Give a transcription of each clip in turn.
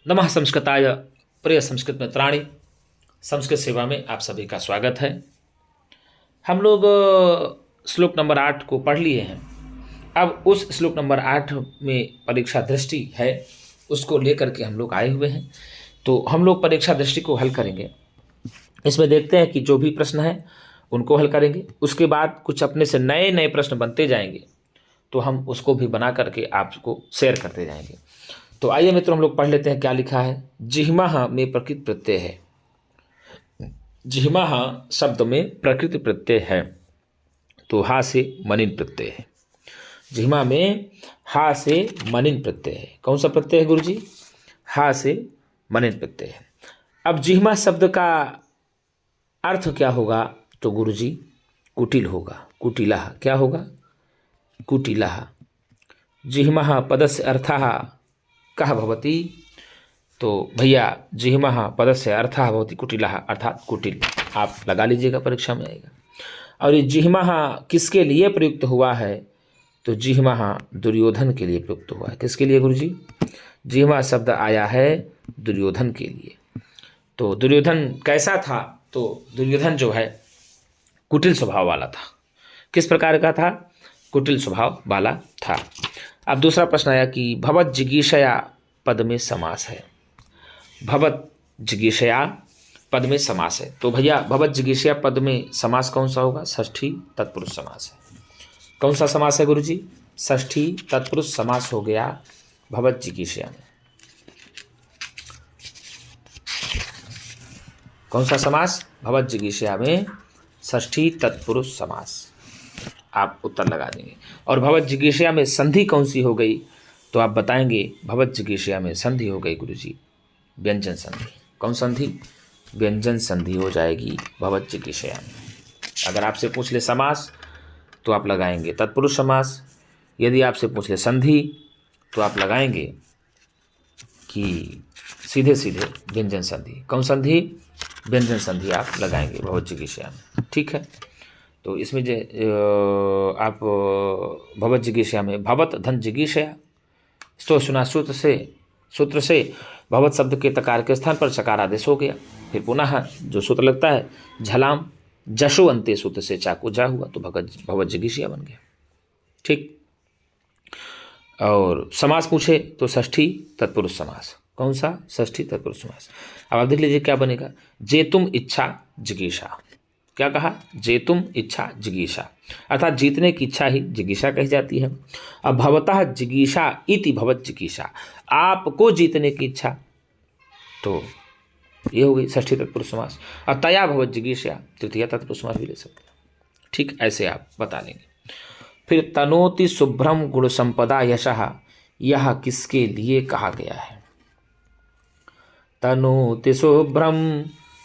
नमः संस्कृताय प्रिय संस्कृत मित्राणि, संस्कृत सेवा में आप सभी का स्वागत है। हम लोग श्लोक नंबर 8 को पढ़ लिए हैं। अब उस श्लोक नंबर 8 में परीक्षा दृष्टि है, उसको लेकर के हम लोग आए हुए हैं। तो हम लोग परीक्षा दृष्टि को हल करेंगे। इसमें देखते हैं कि जो भी प्रश्न है उनको हल करेंगे। उसके बाद कुछ अपने से नए नए प्रश्न बनते जाएंगे, तो हम उसको भी बना करके आपको शेयर करते जाएंगे। तो आइए मित्रों, हम लोग पढ़ लेते हैं क्या लिखा है। जिह्मा में प्रकृति प्रत्यय है। जिह्मा शब्द में प्रकृति प्रत्यय है, तो हा से मनिन प्रत्यय है। जिह्मा में हा से मनिन प्रत्यय है। कौन सा प्रत्यय है गुरुजी? हा से मनिन प्रत्यय है। अब जिह्मा शब्द का अर्थ क्या होगा? तो गुरुजी कुटिल होगा। कुटिला क्या होगा? कुटिला। जिह्मा पदस्य अर्थः कः भवति? तो भैया जिह्मा पदस्य अर्थः भवति कुटिलः, अर्थात कुटिल। आप लगा लीजिएगा, परीक्षा में आएगा। और ये जिह्मा किसके लिए प्रयुक्त हुआ है? तो जिह्मा दुर्योधन के लिए प्रयुक्त हुआ है। किसके लिए गुरुजी? जिह्मा शब्द आया है दुर्योधन के लिए। तो दुर्योधन कैसा था? तो दुर्योधन जो है कुटिल स्वभाव वाला था। किस प्रकार का था? कुटिल स्वभाव वाला था। अब दूसरा प्रश्न आया कि भवत जिगीषया पद में समास है। भवत जिगीषया पद में समास है। तो भैया भवत जिगीषया पद में समास कौन सा होगा? षष्ठी तत्पुरुष समास है। कौन सा समास है गुरुजी? षष्ठी तत्पुरुष समास हो गया भवत जिगीषया में। कौन सा समास? भवत जिगीषया में षष्ठी तत्पुरुष समास। आप उत्तर लगा देंगे। और भवत जिगीषया में संधि कौन सी हो गई? तो आप बताएंगे भवत जिगीषया में संधि हो गई गुरुजी व्यंजन संधि। कौन संधि? व्यंजन संधि हो जाएगी भवत जिगीषया में। अगर आपसे पूछ ले समास तो आप लगाएंगे तत्पुरुष समास। यदि आपसे पूछ ले संधि तो आप लगाएंगे कि सीधे सीधे व्यंजन संधि। कौन संधि? व्यंजन संधि आप लगाएंगे भवत जिगीषया में। ठीक है। तो इसमें जो आप भवत जिगीषया में भवत धन जिगीषया तो सुना सूत्र से भवत शब्द के तकार के स्थान पर चकार आदेश हो गया। फिर पुनः जो सूत्र लगता है झलाम जशो अंत्य सूत्र से चाकू जा हुआ, तो भवत जिगीषया बन गया। ठीक। और समास पूछे तो षष्ठी तत्पुरुष समास। कौन सा? षष्ठी तत्पुरुष समास। अब आप देख लीजिए क्या बनेगा। जेतुम इच्छा जिगीषा। क्या कहा? जेतुम इच्छा जिगीषा, अर्थात जीतने की इच्छा ही जिगीषा कही जाती है। अब भवतः जिगीषा इति भवत जिगीषा, आपको जीतने की इच्छा, तो ये हो गई षष्ठी तत्पुरुष समास। और तया भवत जिगीषा तृतीय तत्पुरुष समास भी ले सकते हैं। ठीक, ऐसे आप बता लेंगे। फिर तनोति शुभ्रम गुण संपदा यशः, यह किसके लिए कहा गया है? तनोति शुभ्रम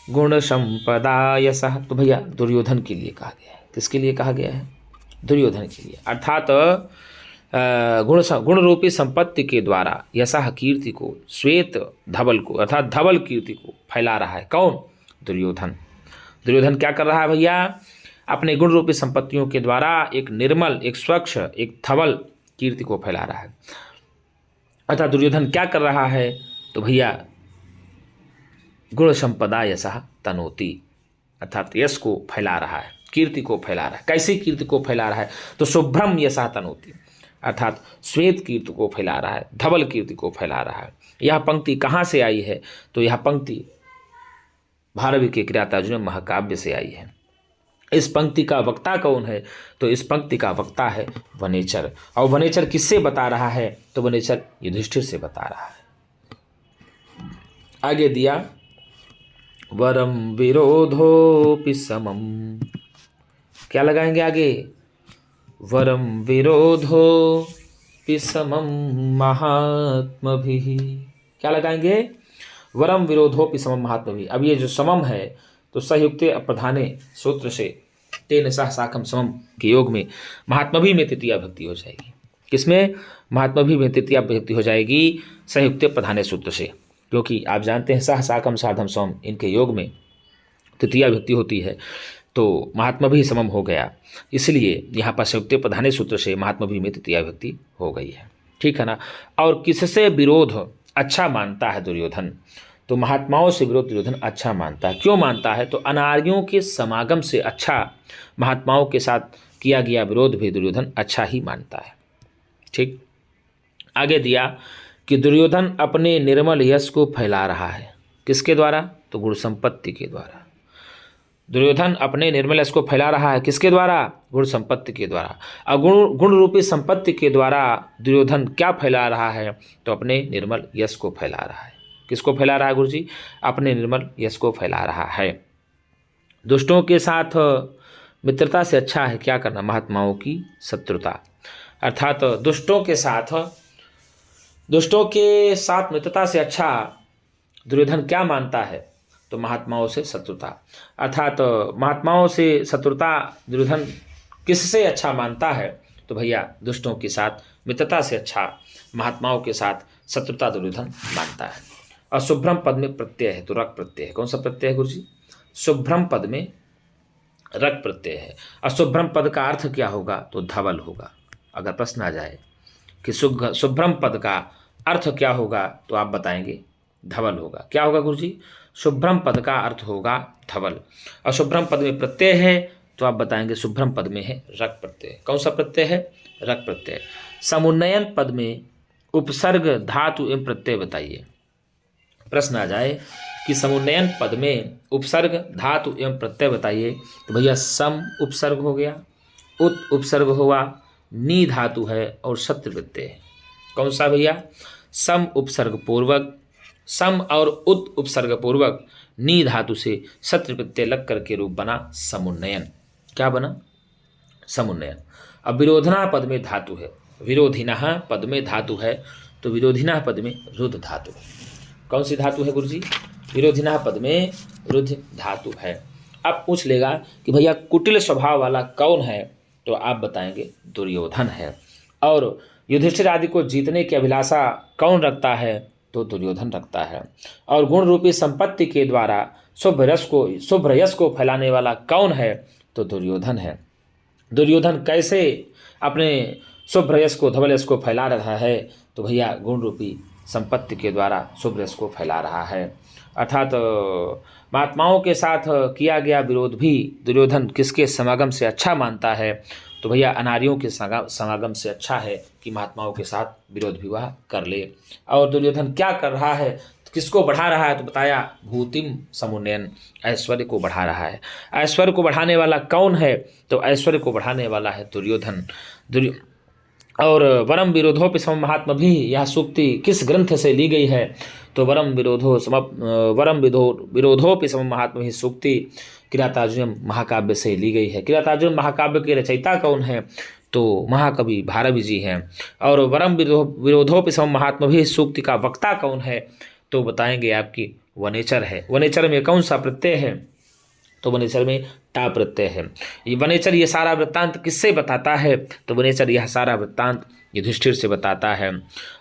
गुण संपदा यशः, तो भैया दुर्योधन के लिए कहा गया है। किसके लिए कहा गया है? दुर्योधन के लिए। अर्थात गुण रूपी संपत्ति के द्वारा यशः कीर्ति को, श्वेत धवल को, अर्थात धवल कीर्ति को फैला रहा है। कौन? दुर्योधन। दुर्योधन क्या कर रहा है भैया? अपने गुण रूपी संपत्तियों के द्वारा एक निर्मल, एक स्वच्छ, एक धवल कीर्ति को फैला रहा है। अर्थात दुर्योधन क्या कर रहा है? तो भैया गुण संपदा यशः तनोति, अर्थात यश को फैला रहा है, कीर्ति को फैला रहा है। कैसी कीर्ति को फैला रहा है? तो शुभ्रम यशः तनोति, अर्थात श्वेत कीर्ति को फैला रहा है, धवल कीर्ति को फैला रहा है। यह पंक्ति कहाँ से आई है? तो यह पंक्ति भारवी के किरातार्जुन महाकाव्य से आई है। इस पंक्ति का वक्ता कौन है? तो इस पंक्ति का वक्ता है वनेचर। और वनेचर किससे बता रहा है? तो वनेचर युधिष्ठिर से बता रहा है। आगे दिया वरम विरोधोपि समम। क्या लगाएंगे आगे? वरम विरोधोपि समम महात्मभिः। क्या लगाएंगे? वरम विरोधोपि समम महात्मभिः। अब ये जो समम है तो संयुक्ते अप्रधाने सूत्र से तेन सह साकम समम के योग में महात्मभिः में तृतीया भक्ति हो जाएगी। किसमें? महात्मभिः में तृतीया भक्ति हो जाएगी संयुक्ते प्रधाने सूत्र से, क्योंकि आप जानते हैं सह साकम साधम समम, इनके योग में तृतीया विभक्ति होती है, तो महात्मभिः समम हो गया। इसलिए यहाँ पर संयुक्त प्रधाने सूत्र से महात्मभिः में तृतीया विभक्ति हो गई है। ठीक है ना। और किससे विरोध अच्छा मानता है दुर्योधन। तो महात्माओं से विरोध दुर्योधन अच्छा मानता है। क्यों मानता है? तो अनार्यों के समागम से अच्छा महात्माओं के साथ किया गया विरोध भी दुर्योधन अच्छा ही मानता है। ठीक, आगे दिया कि दुर्योधन अपने निर्मल यश को फैला रहा है। किसके द्वारा? तो गुण संपत्ति के द्वारा। दुर्योधन अपने निर्मल यश को फैला रहा है किसके द्वारा? गुण संपत्ति के द्वारा। अगुण गुण रूपी संपत्ति के द्वारा दुर्योधन क्या फैला रहा है? तो अपने निर्मल यश को फैला रहा है। किसको फैला रहा है गुरु जी? अपने निर्मल यश को फैला रहा है। दुष्टों के साथ मित्रता से अच्छा है क्या करना? महात्माओं की शत्रुता। अर्थात दुष्टों के साथ मित्रता से अच्छा दुर्योधन क्या मानता है? तो महात्माओं से शत्रुता। अर्थात महात्माओं से शत्रुता दुर्योधन किससे अच्छा मानता है? तो भैया दुष्टों के साथ मित्रता से अच्छा महात्माओं के साथ शत्रुता दुर्योधन मानता है। और शुभ्रम पद में प्रत्यय है तो रक प्रत्यय है। कौन सा प्रत्यय है गुरु जी? शुभ्रम पद में रक प्रत्यय है। और शुभ्रम पद का अर्थ क्या होगा? तो धवल होगा। अगर प्रश्न आ जाए कि शुभ्रम पद का अर्थ क्या होगा तो आप बताएंगे धवल होगा। क्या होगा गुरु जी? शुभ्रम पद का अर्थ होगा धवल। और शुभ्रम पद में प्रत्यय है तो आप बताएंगे शुभ्रम पद में है रक प्रत्यय। कौन सा प्रत्यय है? रक प्रत्यय। समुन्नयन पद में उपसर्ग धातु एवं प्रत्यय बताइए। प्रश्न आ जाए कि समुन्नयन पद में उपसर्ग धातु एवं प्रत्यय बताइए तो भैया सम उपसर्ग हो गया, उत उपसर्ग हुआ, नी धातु है और शत्रु प्रत्यय है। कौन सा भैया? सम उपसर्ग पूर्वक, सम और उत उपसर्ग पूर्वक नी धातु से शत्रु प्रत्यय लग करके रूप बना समुन्नयन। क्या बना? समुन्नयन। अब विरोधना पद में धातु है, विरोधिनः पद में धातु है तो विरोधिनः पद में रुद्ध धातु है। कौन सी धातु है गुरुजी? विरोधिनः पद में रुद्ध धातु है। अब पूछ लेगा कि भैया कुटिल स्वभाव वाला कौन है? तो आप बताएंगे दुर्योधन है। और युधिष्ठिर आदि को जीतने की अभिलाषा कौन रखता है? तो दुर्योधन रखता है। और गुण रूपी संपत्ति के द्वारा शुभ यश को फैलाने वाला कौन है? तो दुर्योधन है। दुर्योधन कैसे अपने शुभ यश को, धवल यश को फैला रहा है? तो भैया गुण रूपी संपत्ति के द्वारा शुभ यश को फैला रहा है। अर्थात महात्माओं के साथ किया गया विरोध भी दुर्योधन किसके समागम से अच्छा मानता है? तो भैया अनार्यों के समागम से अच्छा है कि महात्माओं के साथ विरोध विवाह कर ले। और दुर्योधन क्या कर रहा है? तो किसको बढ़ा रहा है? तो बताया भूतिम समुन्नयन, ऐश्वर्य को बढ़ा रहा है। ऐश्वर्य को बढ़ाने वाला कौन है? तो ऐश्वर्य को बढ़ाने वाला है दुर्योधन। और वरम विरोधोपि सम महात्मा भी यह सूक्ति किस ग्रंथ से ली गई है? तो वरम विरोधोपि सम महात्मा ही सूक्ति किरातार्जुन महाकाव्य से ली गई है। किरातार्जुन महाकाव्य के रचयिता कौन है? तो महाकवि भारवी जी हैं। और वरम विरोधोपि सम महात्मा भी सूक्ति का वक्ता कौन है? तो बताएंगे आपकी वनेचर है। वनेचर में कौन सा प्रत्यय है? तो वनेचर में टा प्रत्यय है। ये वनेचर ये सारा वृत्तांत किससे बताता है? तो वनेचर यह सारा वृत्तांत युधिष्ठिर से बताता है।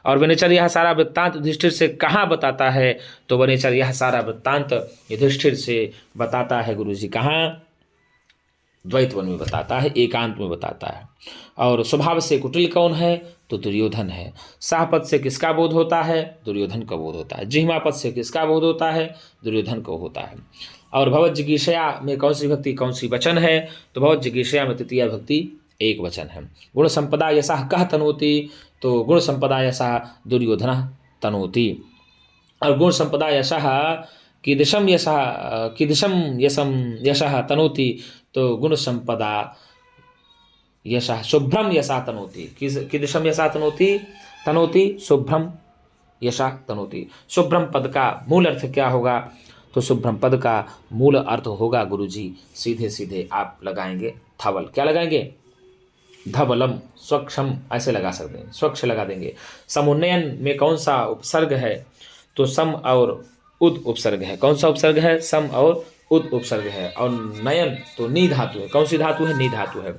और वनेचर यह सारा वृत्तांत युधिष्ठिर से कहाँ बताता है? तो वनेचर यह सारा वृत्तांत युधिष्ठिर से बताता है गुरुजी कहाँ? द्वैतवन में बताता है, एकांत में बताता है। और स्वभाव से कुटिल कौन है? तो दुर्योधन है। शाहपद से किसका बोध होता है? दुर्योधन का बोध होता है। जिह्वापद से किसका बोध होता है? दुर्योधन को होता है। और भवज्जिगीषया में कौन सी भक्ति, कौन सी वचन है? तो भवज्जिगीषया में तृतीया भक्ति एक वचन है। गुण संपदा यशः कः तनोति? तो गुण संपदा यशः दुर्योधनः तनोति। और गुण संपदा यशः कीदृशं यशः तनोति? तो गुण संपदा यशः शुभ्रम यशः तनोति। कीदृशं यशः तनोति शुभ्रम यशः तनोति। शुभ्रम पद का मूल अर्थ क्या होगा? तो शुभ्रम पद का मूल अर्थ होगा गुरुजी सीधे सीधे आप लगाएंगे धवल। क्या लगाएंगे? धवलम, स्वक्षम ऐसे लगा सकते हैं, स्वच्छ लगा देंगे। समुन्नयन में कौन सा उपसर्ग है? तो सम और उद उपसर्ग है। कौन सा उपसर्ग है? सम और उद उपसर्ग है। और नयन तो नी धातु है। कौन सी धातु है? नी धातु है।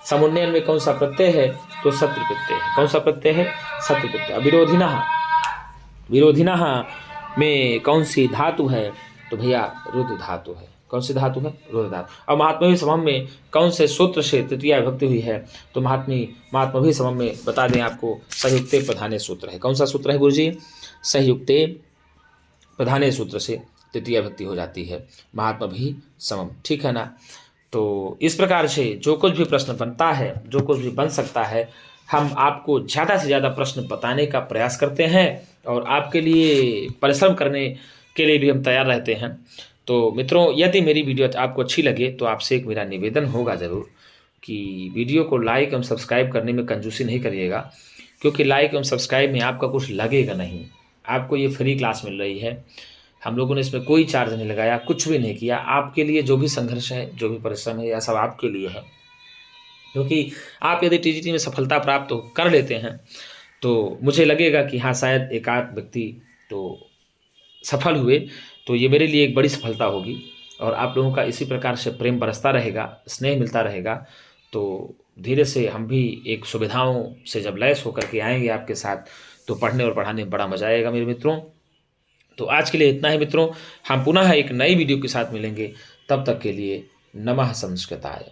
समुन्नयन में कौन सा प्रत्यय है? तो शत्रु प्रत्यय है। कौन सा प्रत्यय है? शत्रु प्रत्यय। विरोधिनः में कौन सी धातु है? तो भैया रुद्र धातु है। कौन सी धातु है? रुद्र धातु। और महात्मभी समम में कौन से सूत्र से तृतीया विभक्ति हुई है? तो महात्मभी समम में बता दें आपको संयुक्ते प्रधाने सूत्र है। कौन सा सूत्र है गुरुजी? संयुक्ते प्रधाने सूत्र से तृतीय विभक्ति हो जाती है, महात्मा भी समम। ठीक है ना। तो इस प्रकार से जो कुछ भी प्रश्न बनता है, जो कुछ भी बन सकता है, हम आपको ज़्यादा से ज़्यादा प्रश्न बताने का प्रयास करते हैं और आपके लिए परिश्रम करने के लिए भी हम तैयार रहते हैं। तो मित्रों, यदि मेरी वीडियो आपको अच्छी लगे तो आपसे एक मेरा निवेदन होगा ज़रूर कि वीडियो को लाइक एवं सब्सक्राइब करने में कंजूसी नहीं करिएगा, क्योंकि लाइक एवं सब्सक्राइब में आपका कुछ लगेगा नहीं। आपको ये फ्री क्लास मिल रही है, हम लोगों ने इसमें कोई चार्ज नहीं लगाया, कुछ भी नहीं किया। आपके लिए जो भी संघर्ष है, जो भी परिश्रम है, यह सब आपके लिए है। क्योंकि आप यदि टीजीटी में सफलता प्राप्त कर लेते हैं तो मुझे लगेगा कि हाँ, शायद एक आध व्यक्ति तो सफल हुए, तो ये मेरे लिए एक बड़ी सफलता होगी। और आप लोगों का इसी प्रकार से प्रेम बरसता रहेगा, स्नेह मिलता रहेगा, तो धीरे से हम भी एक सुविधाओं से जब लैस होकर के आएंगे आपके साथ, तो पढ़ने और पढ़ाने में बड़ा मजा आएगा मेरे मित्रों। तो आज के लिए इतना ही मित्रों, हम पुनः एक नई वीडियो के साथ मिलेंगे। तब तक के लिए नमः संस्कृताय।